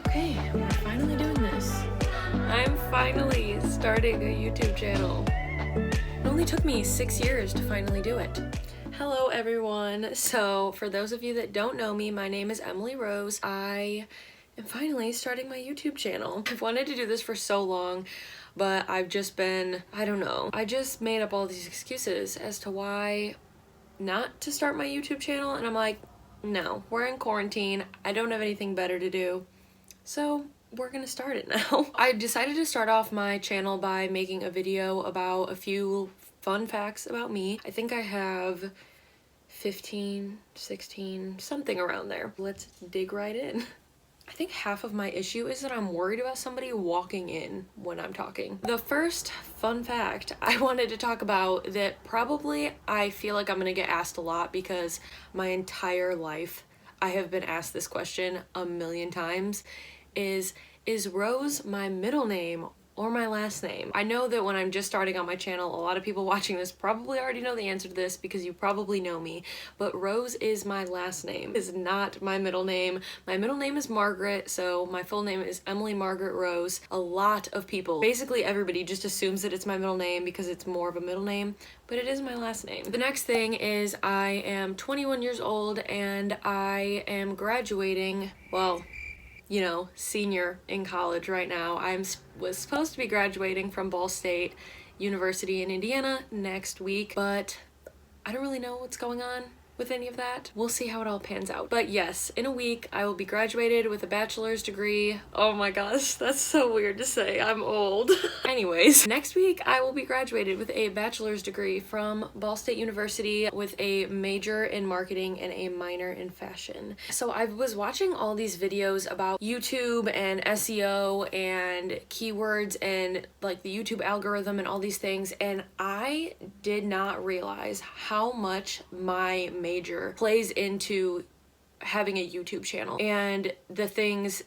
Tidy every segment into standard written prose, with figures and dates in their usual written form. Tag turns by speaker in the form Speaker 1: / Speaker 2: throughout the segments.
Speaker 1: Okay, we're finally doing this. I'm finally starting a YouTube channel. It only took me 6 years to finally do it. Hello everyone. So for those of you that don't know me, my name is Emily Rose. I am finally starting my YouTube channel. I've wanted to do this for so long, but I've just been, I don't know. I just made up all these excuses as to why not to start my YouTube channel, and I'm like, no, we're in quarantine. I don't have anything better to do. So we're gonna start it now. I decided to start off my channel by making a video about a few fun facts about me. I think I have 15, 16, something around there. Let's dig right in. I think half of my issue is that I'm worried about somebody walking in when I'm talking. The first fun fact I wanted to talk about that probably I feel like I'm gonna get asked a lot because my entire life I have been asked this question a million times is Rose my middle name or my last name? I know that when I'm just starting on my channel, a lot of people watching this probably already know the answer to this because you probably know me, but Rose is my last name. It is not my middle name. My middle name is Margaret, so my full name is Emily Margaret Rose. A lot of people, basically everybody, just assumes that it's my middle name because it's more of a middle name, but it is my last name. The next thing is I am 21 years old and I am graduating, well, you know, senior in college right now. Was supposed to be graduating from Ball State University in Indiana next week, but I don't really know what's going on with any of that. We'll see how it all pans out. But yes, in a week I will be graduated with a bachelor's degree. Oh my gosh, that's so weird to say. I'm old. Anyways, next week I will be graduated with a bachelor's degree from Ball State University with a major in marketing and a minor in fashion. So I was watching all these videos about YouTube and SEO and keywords and like the YouTube algorithm and all these things, and I did not realize how much my major plays into having a YouTube channel and the things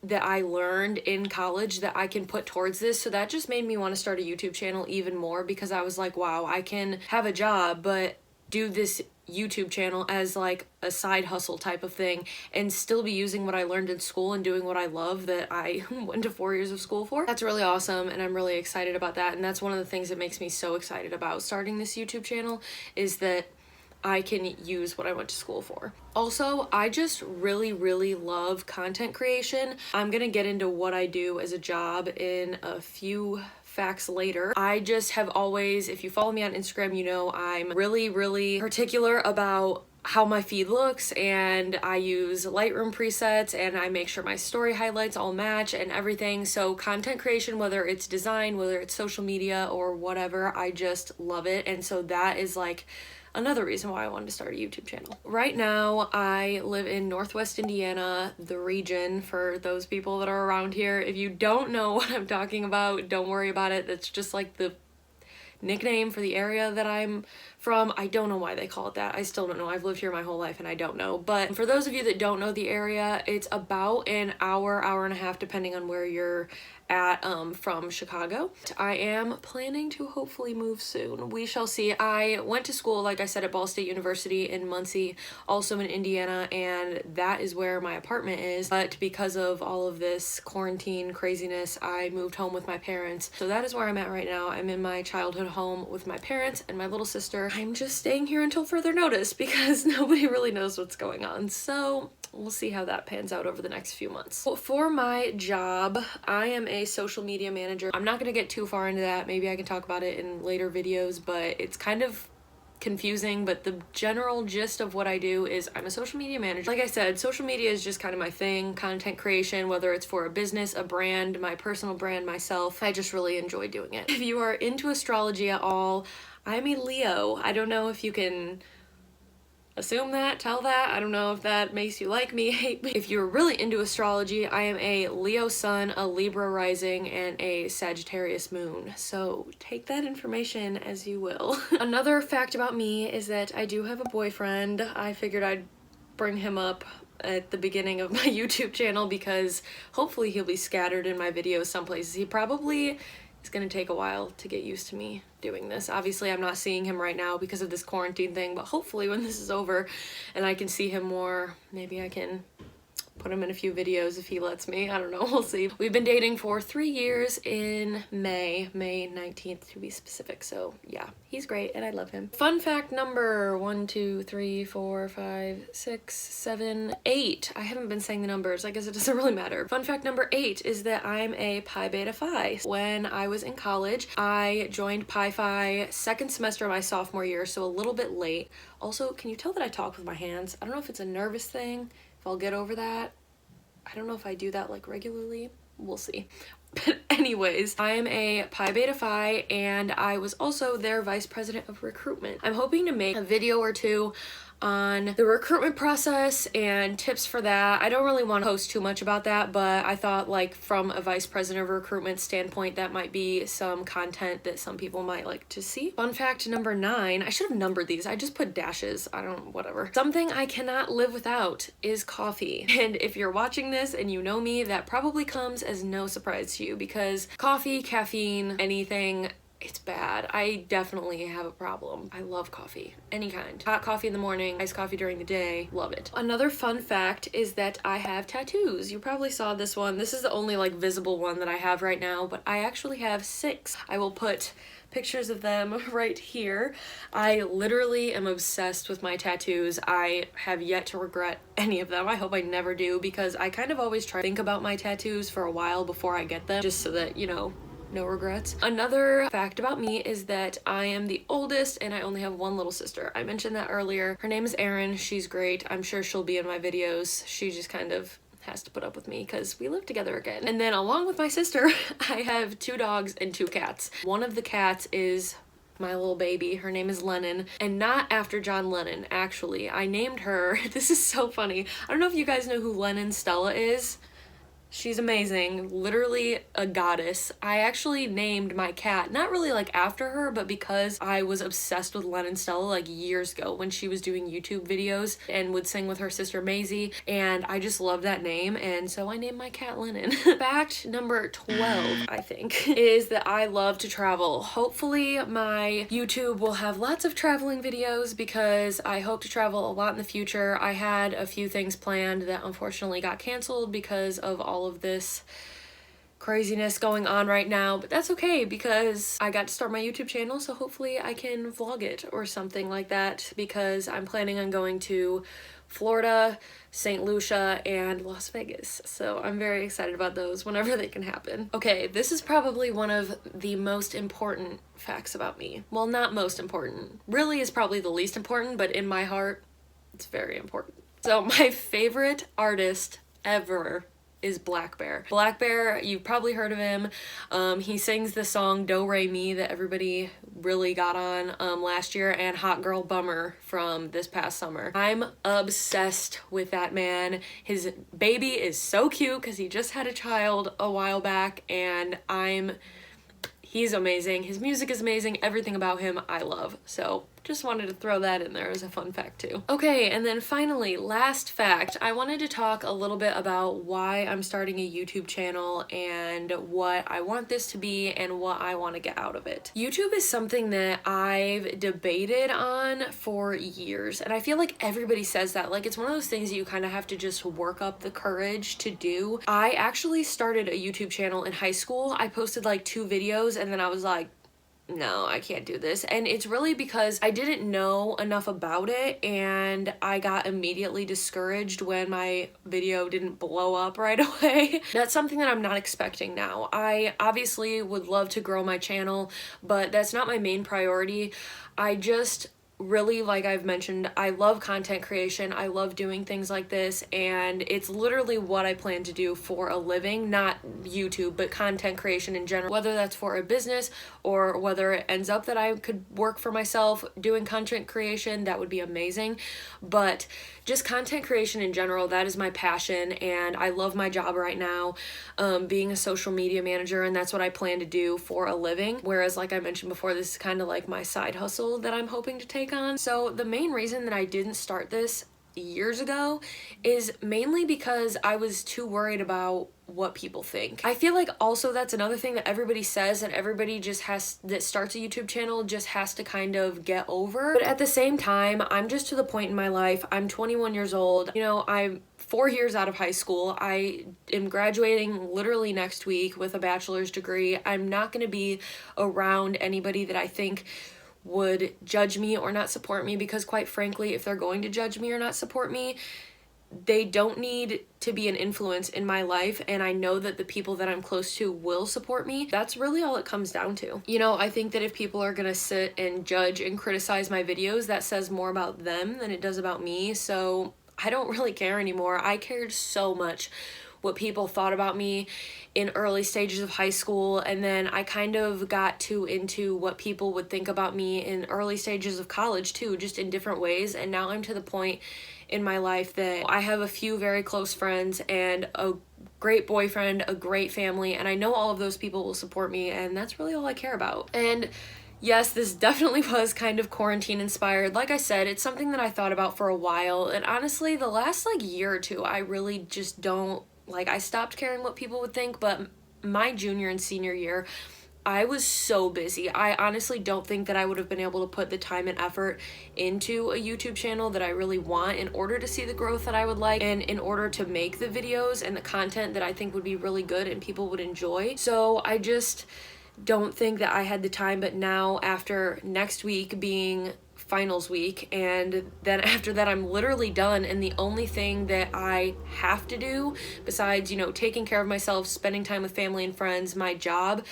Speaker 1: that I learned in college that I can put towards this. So that just made me want to start a YouTube channel even more because I was like, wow, I can have a job but do this YouTube channel as like a side hustle type of thing and still be using what I learned in school and doing what I love that I went to 4 years of school for. That's really awesome and I'm really excited about that, and that's one of the things that makes me so excited about starting this YouTube channel is that I can use what I went to school for. Also, I just really love content creation. I'm gonna get into what I do as a job in a few facts later. I just have always, if you follow me on Instagram, you know I'm really particular about how my feed looks, and I use Lightroom presets and I make sure my story highlights all match and everything. So content creation, whether it's design, whether it's social media or whatever, I just love it. And so that is like another reason why I wanted to start a YouTube channel. Right now, I live in Northwest Indiana, the region, for those people that are around here. If you don't know what I'm talking about, don't worry about it. That's just like the nickname for the area that I'm from. I don't know why they call it that. I still don't know. I've lived here my whole life and I don't know. But for those of you that don't know the area, it's about an hour and a half, depending on where you're at, from Chicago. I am planning to hopefully move soon. We shall see. I went to school, like I said, at Ball State University in Muncie, also in Indiana, and that is where my apartment is. But because of all of this quarantine craziness, I moved home with my parents. So that is where I'm at right now. I'm in my childhood home with my parents and my little sister. I'm just staying here until further notice because nobody really knows what's going on. So we'll see how that pans out over the next few months. For my job, I am a social media manager. I'm not gonna get too far into that. Maybe I can talk about it in later videos, but it's kind of confusing. But the general gist of what I do is I'm a social media manager. Like I said, social media is just kind of my thing. Content creation, whether it's for a business, a brand, my personal brand, myself, I just really enjoy doing it. If you are into astrology at all, I'm a Leo. I don't know if you can assume that, tell that. I don't know if that makes you like me, hate me. If you're really into astrology, I am a Leo sun, a Libra rising, and a Sagittarius moon. So take that information as you will. Another fact about me is that I do have a boyfriend. I figured I'd bring him up at the beginning of my YouTube channel because hopefully he'll be scattered in my videos some places. He probably is gonna take a while to get used to me doing this. Obviously, I'm not seeing him right now because of this quarantine thing, but hopefully when this is over and I can see him more, maybe I can put him in a few videos if he lets me. I don't know, we'll see. We've been dating for 3 years in May 19th to be specific. So yeah, he's great and I love him. Fun fact number 1, 2, 3, 4, 5, 6, 7, 8. I haven't been saying the numbers. I guess it doesn't really matter. Fun fact number 8 is that I'm a Pi Beta Phi. When I was in college, I joined Pi Phi second semester of my sophomore year, so a little bit late. Also, can you tell that I talk with my hands? I don't know if it's a nervous thing, if I'll get over that. I don't know if I do that like regularly. We'll see. But anyways, I am a Pi Beta Phi and I was also their vice president of recruitment. I'm hoping to make a video or two on the recruitment process and tips for that. I don't really want to post too much about that, but I thought like from a vice president of recruitment standpoint, that might be some content that some people might like to see. Fun fact number 9, I should have numbered these. I just put dashes. I don't, whatever. Something I cannot live without is coffee. And if you're watching this and you know me, that probably comes as no surprise to you because coffee, caffeine, anything, it's bad. I definitely have a problem. I love coffee, any kind. Hot coffee in the morning, iced coffee during the day, love it. Another fun fact is that I have tattoos. You probably saw this one. This is the only like visible one that I have right now, but I actually have 6. I will put pictures of them right here. I literally am obsessed with my tattoos. I have yet to regret any of them. I hope I never do because I kind of always try to think about my tattoos for a while before I get them, just so that, you know, no regrets. Another fact about me is that I am the oldest and I only have one little sister. I mentioned that earlier. Her name is Erin. She's great. I'm sure she'll be in my videos. She just kind of has to put up with me because we live together again. And then along with my sister, I have 2 dogs and 2 cats. One of the cats is my little baby. Her name is Lennon, and not after John Lennon, actually. I named her, this is so funny. I don't know if you guys know who Lennon Stella is. She's amazing, literally a goddess. I actually named my cat, not really like after her, but because I was obsessed with Lennon Stella like years ago when she was doing YouTube videos and would sing with her sister Maisie, and I just loved that name, and so I named my cat Lennon. Fact number 12, I think, is that I love to travel. Hopefully my YouTube will have lots of traveling videos because I hope to travel a lot in the future. I had a few things planned that unfortunately got canceled because of all of this craziness going on right now, but that's okay because I got to start my YouTube channel, so hopefully I can vlog it or something like that because I'm planning on going to Florida, St. Lucia, and Las Vegas. So I'm very excited about those whenever they can happen. Okay, this is probably one of the most important facts about me. Well, not most important. Really is probably the least important, but in my heart, it's very important. So my favorite artist ever is Black Bear. Black Bear, you've probably heard of him. He sings the song Do Re Mi that everybody really got on last year, and Hot Girl Bummer from this past summer. I'm obsessed with that man. His baby is so cute because he just had a child a while back, and he's amazing. His music is amazing. Everything about him I love. So just wanted to throw that in there as a fun fact too. Okay, and then finally, last fact, I wanted to talk a little bit about why I'm starting a YouTube channel and what I want this to be and what I want to get out of it. YouTube is something that I've debated on for years, and I feel like everybody says that. Like, it's one of those things that you kind of have to just work up the courage to do. I actually started a YouTube channel in high school. I posted like 2 videos and then I was like, no, I can't do this. And it's really because I didn't know enough about it and I got immediately discouraged when my video didn't blow up right away. That's something that I'm not expecting now. I obviously would love to grow my channel, but that's not my main priority. I just really, like I've mentioned, I love content creation. I love doing things like this, and it's literally what I plan to do for a living, not YouTube, but content creation in general, whether that's for a business or whether it ends up that I could work for myself doing content creation. That would be amazing. But just content creation in general, that is my passion, and I love my job right now, being a social media manager, and that's what I plan to do for a living. Whereas, like I mentioned before, this is kind of like my side hustle that I'm hoping to take on. So the main reason that I didn't start this years ago is mainly because I was too worried about what people think. I feel like also that's another thing that everybody says, and everybody that starts a YouTube channel just has to kind of get over. But at the same time, I'm just to the point in my life, I'm 21 years old, you know, I'm 4 years out of high school. I am graduating literally next week with a bachelor's degree. I'm not going to be around anybody that I think would judge me or not support me, because quite frankly, if they're going to judge me or not support me, they don't need to be an influence in my life, and I know that the people that I'm close to will support me. That's really all it comes down to. You know, I think that if people are gonna sit and judge and criticize my videos, that says more about them than it does about me, so I don't really care anymore. I cared so much what people thought about me in early stages of high school, and then I kind of got too into what people would think about me in early stages of college too, just in different ways, and now I'm to the point in my life that I have a few very close friends and a great boyfriend, a great family, and I know all of those people will support me, and that's really all I care about. And yes, this definitely was kind of quarantine inspired. Like I said, it's something that I thought about for a while, and honestly, the last year or two, I really just don't, I stopped caring what people would think, but my junior and senior year, I was so busy. I honestly don't think that I would have been able to put the time and effort into a YouTube channel that I really want in order to see the growth that I would like, and in order to make the videos and the content that I think would be really good and people would enjoy. So I just don't think that I had the time. But now, after next week being finals week, and then after that I'm literally done, and the only thing that I have to do besides, taking care of myself, spending time with family and friends, my job,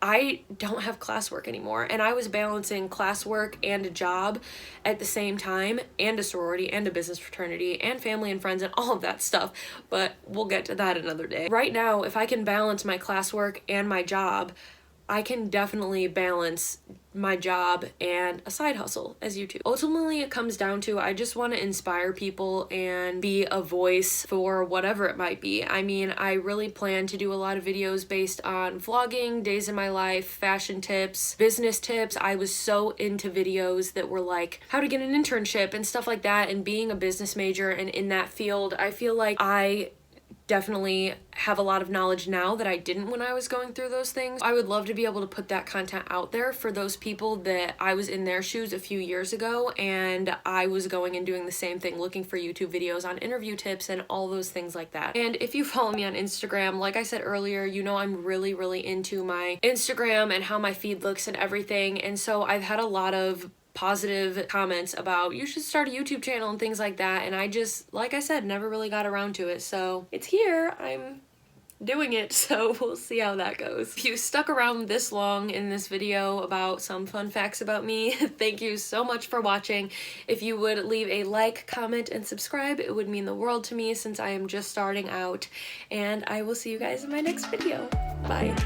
Speaker 1: I don't have classwork anymore. And I was balancing classwork and a job at the same time, and a sorority and a business fraternity and family and friends and all of that stuff, but we'll get to that another day. Right now, if I can balance my classwork and my job, I can definitely balance my job and a side hustle as YouTube. Ultimately, it comes down to, I just want to inspire people and be a voice for whatever it might be. I mean, I really plan to do a lot of videos based on vlogging, days in my life, fashion tips, business tips. I was so into videos that were like how to get an internship and stuff like that, and being a business major and in that field, I feel like I definitely have a lot of knowledge now that I didn't when I was going through those things. I would love to be able to put that content out there for those people that I was in their shoes a few years ago, and I was going and doing the same thing, looking for YouTube videos on interview tips and all those things like that. And if you follow me on Instagram, like I said earlier, I'm really, really into my Instagram and how my feed looks and everything. And so I've had a lot of positive comments about you should start a YouTube channel and things like that, and I just, like I said, never really got around to it. So it's here, I'm doing it, so we'll see how that goes. If you stuck around this long in this video about some fun facts about me, thank you so much for watching. If you would leave a like, comment, and subscribe, it would mean the world to me, since I am just starting out, and I will see you guys in my next video. Bye.